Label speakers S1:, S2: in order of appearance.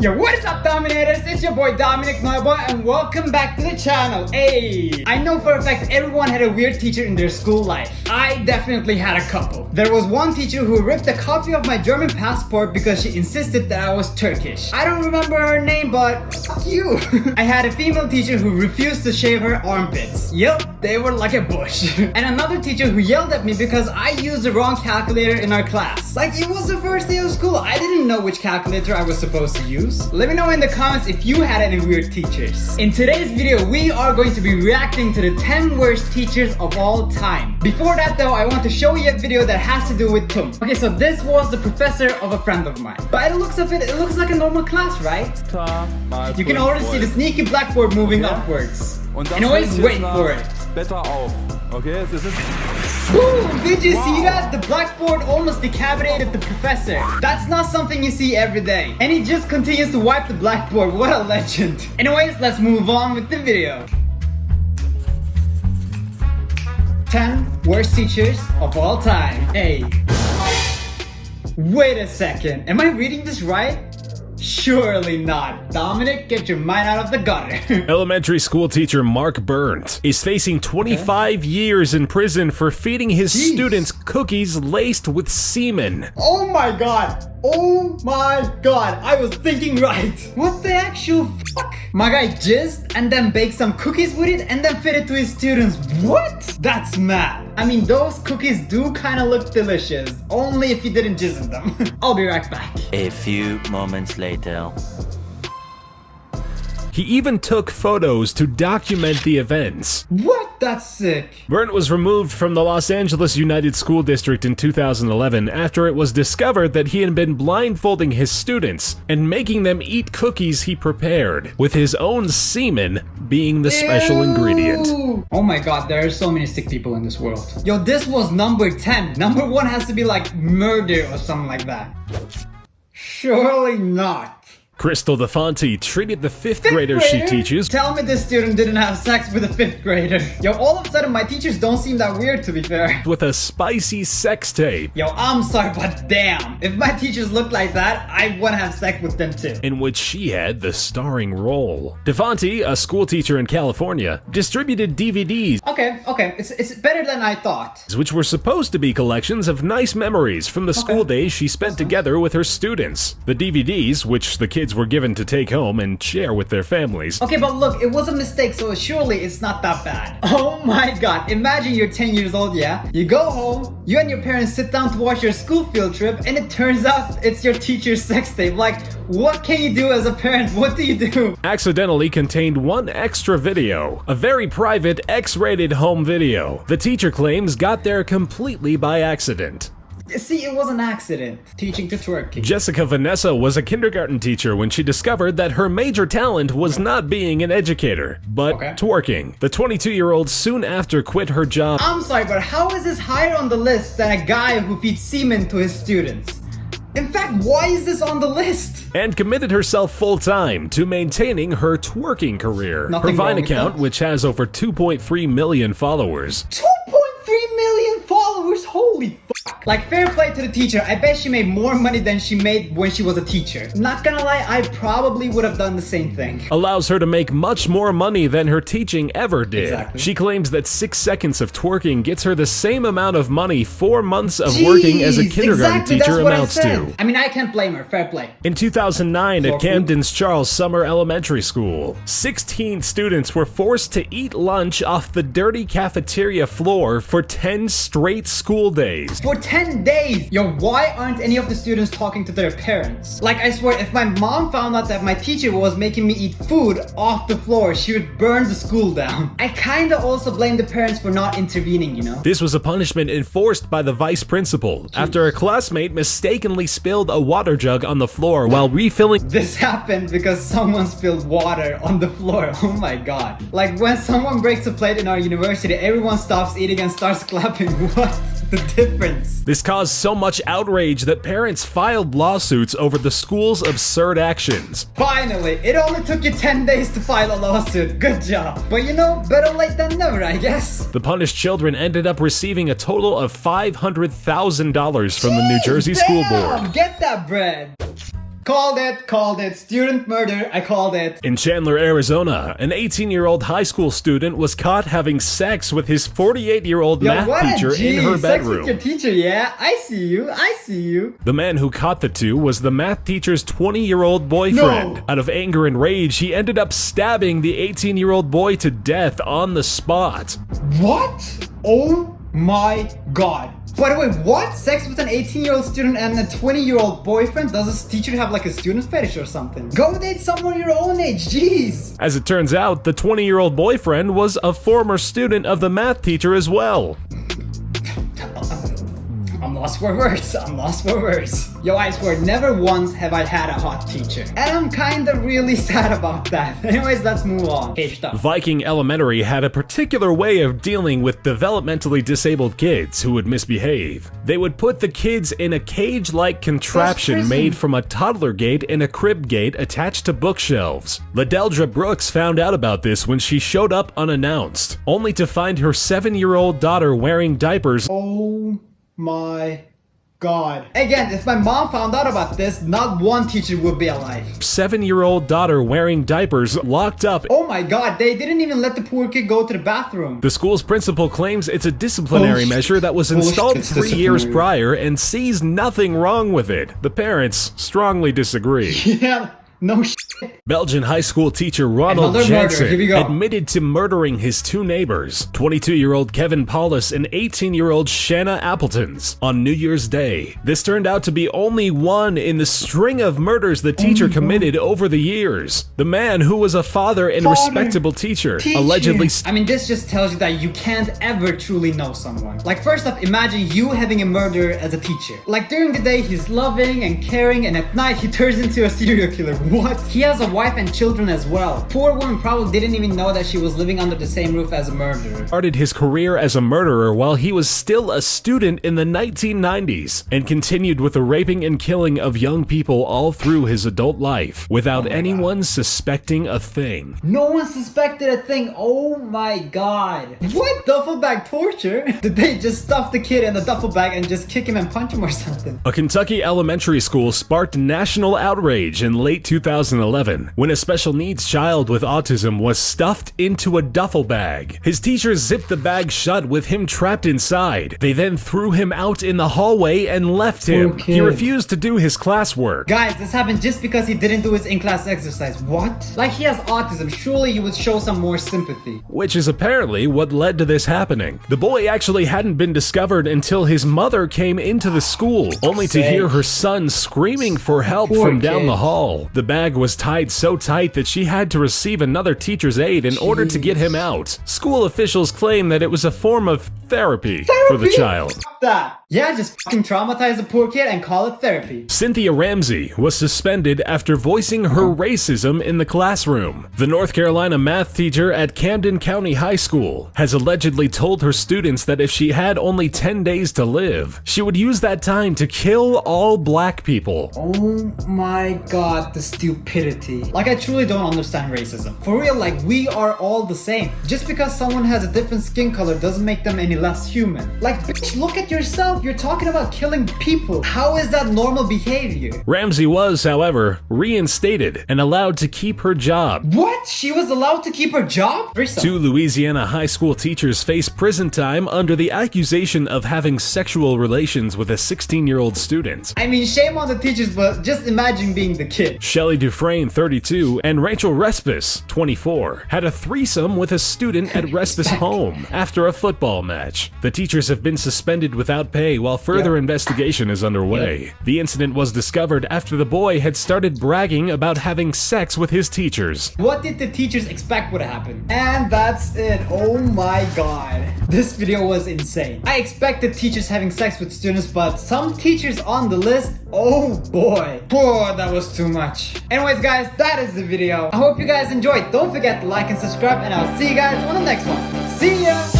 S1: Yo, what is up, Dominators? It's your boy Dominic Noiboy and welcome back to the channel. Hey! I know for a fact everyone had a weird teacher in their school life. I definitely had a couple. There was one teacher who ripped a copy of my German passport because she insisted that I was Turkish. I don't remember her name, but fuck you. I had a female teacher who refused to shave her armpits. Yup, they were like a bush. And another teacher who yelled at me because I used the wrong calculator in our class. Like, it was the first day of school. I didn't know which calculator I was supposed to use. Let me know in the comments if you had any weird teachers. In today's video, we are going to be reacting to the 10 worst teachers of all time. Before that though, I want to show you a video that has to do with TUM. Okay, so this was the professor of a friend of mine. By the looks of it, it looks like a normal class, right? You can already see the sneaky Blackboard moving upwards. And always wait for it.
S2: Besser auf. Okay, es ist...
S1: Ooh, did you see that? The Blackboard almost decapitated the professor. That's not something you see every day. And he just continues to wipe the Blackboard. What a legend. Anyways, let's move on with the video. 10 worst teachers of all time. Hey. Wait a second. Am I reading this right? Surely not. Dominic, get your mind out of the gutter.
S3: Elementary school teacher Mark Burnt is facing 25 years in prison for feeding his students cookies laced with semen.
S1: Oh my god. Oh my god. I was thinking right. What the actual fuck? My guy jizzed and then baked some cookies with it and then fed it to his students. What? That's mad. I mean, those cookies do kind of look delicious. Only if you didn't jizz in them. I'll be right back.
S4: A few moments later.
S3: He even took photos to document the events.
S1: What? That's sick.
S3: Burnt was removed from the Los Angeles United School District in 2011 after it was discovered that he had been blindfolding his students and making them eat cookies he prepared, with his own semen being the special ingredient.
S1: Oh my god, there are so many sick people in this world. Yo, this was number 10. Number 1 has to be like murder or something like that. Surely not.
S3: Crystal DeFonte treated the fifth grader she teaches.
S1: Tell me this student didn't have sex with a 5th grader. Yo, all of a sudden my teachers don't seem that weird, to be fair.
S3: With a spicy sex tape.
S1: Yo, I'm sorry, but damn. If my teachers looked like that, I want to have sex with them too.
S3: In which she had the starring role. DeFonte, a school teacher in California, distributed DVDs.
S1: Okay, it's better than I thought.
S3: Which were supposed to be collections of nice memories from the school days she spent together with her students. The DVDs, which the kids were given to take home and share with their families.
S1: Okay, but look, it was a mistake, so surely it's not that bad. Oh my god, imagine you're 10 years old, yeah? You go home, you and your parents sit down to watch your school field trip, and it turns out it's your teacher's sex tape. Like, what can you do as a parent? What do you do?
S3: Accidentally contained one extra video, a very private X-rated home video. The teacher claims got there completely by accident.
S1: See, it was an accident. Teaching to twerking.
S3: Jessica Vanessa was a kindergarten teacher when she discovered that her major talent was not being an educator, but twerking. The 22-year-old soon after quit her job.
S1: I'm sorry, but how is this higher on the list than a guy who feeds semen to his students? In fact, why is this on the list?
S3: And committed herself full-time to maintaining her twerking career. Her Vine account, which has over 2.3 million followers.
S1: 2.3 million followers? Holy fuck. Like, fair play to the teacher. I bet she made more money than she made when she was a teacher. Not gonna lie, I probably would have done the same thing.
S3: Allows her to make much more money than her teaching ever did.
S1: Exactly.
S3: She claims that 6 seconds of twerking gets her the same amount of money 4 months of working as a kindergarten teacher amounts to.
S1: I mean, I can't blame her. Fair play.
S3: In 2009, at Camden's Charles Summer Elementary School, 16 students were forced to eat lunch off the dirty cafeteria floor for 10 straight school days.
S1: For 10 days! Yo, why aren't any of the students talking to their parents? Like, I swear, if my mom found out that my teacher was making me eat food off the floor, she would burn the school down. I kinda also blame the parents for not intervening, you know?
S3: This was a punishment enforced by the vice principal after a classmate mistakenly spilled a water jug on the floor while refilling.
S1: This happened because someone spilled water on the floor. Oh my god. Like, when someone breaks a plate in our university, everyone stops eating and starts clapping. What? The difference.
S3: This caused so much outrage that parents filed lawsuits over the school's absurd actions.
S1: Finally, it only took you 10 days to file a lawsuit. Good job. But you know, better late than never, I guess.
S3: The punished children ended up receiving a total of $500,000 from the New Jersey School Board.
S1: Get that bread. Called it. Student murder, I called it.
S3: In Chandler, Arizona, an 18-year-old high school student was caught having sex with his 48-year-old
S1: Yo,
S3: math
S1: what a
S3: teacher
S1: G.
S3: in her
S1: Sex with
S3: bedroom.
S1: your teacher, yeah? I see you.
S3: The man who caught the two was the math teacher's 20-year-old boyfriend.
S1: No.
S3: Out of anger and rage, he ended up stabbing the 18-year-old boy to death on the spot.
S1: What? Oh my god. By the way, what? Sex with an 18-year-old student and a 20-year-old boyfriend? Does this teacher have like a student fetish or something? Go date someone your own age, jeez.
S3: As it turns out, the 20-year-old boyfriend was a former student of the math teacher as well.
S1: I'm lost for words. Yo, I swear, never once have I had a hot teacher. And I'm kinda really sad about that. Anyways, let's move on. Page stuff.
S3: Viking Elementary had a particular way of dealing with developmentally disabled kids who would misbehave. They would put the kids in a cage-like contraption
S1: prison.
S3: made from a toddler gate and a crib gate attached to bookshelves. Ladeldra Brooks found out about this when she showed up unannounced, only to find her 7-year-old daughter wearing diapers.
S1: Oh my god. Again, if my mom found out about this, not one teacher would be alive.
S3: 7-year-old daughter wearing diapers locked up.
S1: Oh my god, they didn't even let the poor kid go to the bathroom.
S3: The school's principal claims it's a disciplinary measure that was installed 3 years prior and sees nothing wrong with it. The parents strongly disagree.
S1: Yeah, no shit.
S3: Belgian high school teacher Ronald
S1: Another murder. Here we
S3: Jansen
S1: go.
S3: admitted to murdering his two neighbors, 22-year-old Kevin Paulus and 18-year-old Shanna Appletons, on New Year's Day. This turned out to be only one in the string of murders the teacher committed over the years. The man, who was a father and respectable teacher, allegedly...
S1: I mean, this just tells you that you can't ever truly know someone. Like, first off, imagine you having a murderer as a teacher. Like, during the day, he's loving and caring, and at night, he turns into a serial killer. What? He has a wife and children as well. Poor woman probably didn't even know that she was living under the same roof as a murderer.
S3: Started his career as a murderer while he was still a student in the 1990s, and continued with the raping and killing of young people all through his adult life, without anyone suspecting a thing.
S1: No one suspected a thing. Oh my god. What? Duffel bag torture? Did they just stuff the kid in the duffel bag and just kick him and punch him or something?
S3: A Kentucky elementary school sparked national outrage in late 2011 when a special needs child with autism was stuffed into a duffel bag. His teachers zipped the bag shut with him trapped inside. They then threw him out in the hallway and left him.
S1: Okay.
S3: He refused to do his classwork.
S1: Guys, this happened just because he didn't do his in-class exercise. What? Like, he has autism. Surely you would show some more sympathy.
S3: Which is apparently what led to this happening. The boy actually hadn't been discovered until his mother came into the school, only to hear her son screaming for help
S1: Poor
S3: from down
S1: kid.
S3: the hall. The bag was tied so tight that she had to receive another teacher's aid in order to get him out. School officials claim that it was a form of therapy for the child.
S1: Fuck that. Yeah, just fucking traumatize the poor kid and call it therapy.
S3: Cynthia Ramsey was suspended after voicing her racism in the classroom. The North Carolina math teacher at Camden County High School has allegedly told her students that if she had only 10 days to live, she would use that time to kill all black people.
S1: Oh my god, the stupidity. Like, I truly don't understand racism. For real, like, we are all the same. Just because someone has a different skin color doesn't make them any less human. Like, bitch, look at yourself. You're talking about killing people. How is that normal behavior?
S3: Ramsey was, however, reinstated and allowed to keep her job.
S1: What? She was allowed to keep her job?
S3: Two Louisiana high school teachers face prison time under the accusation of having sexual relations with a 16-year-old student.
S1: I mean, shame on the teachers, but just imagine being the kid.
S3: Shelley Dufresne, 32, and Rachel Respis, 24, had a threesome with a student at Respis' home after a football match. The teachers have been suspended without pay while further investigation is underway. The incident was discovered after the boy had started bragging about having sex with his teachers.
S1: What did the teachers expect would happen? And that's it. Oh my god. This video was insane. I expected teachers having sex with students, but some teachers on the list, oh boy. Boy, that was too much. Anyways guys, that is the video. I hope you guys enjoyed. Don't forget to like and subscribe, and I'll see you guys on the next one. See ya!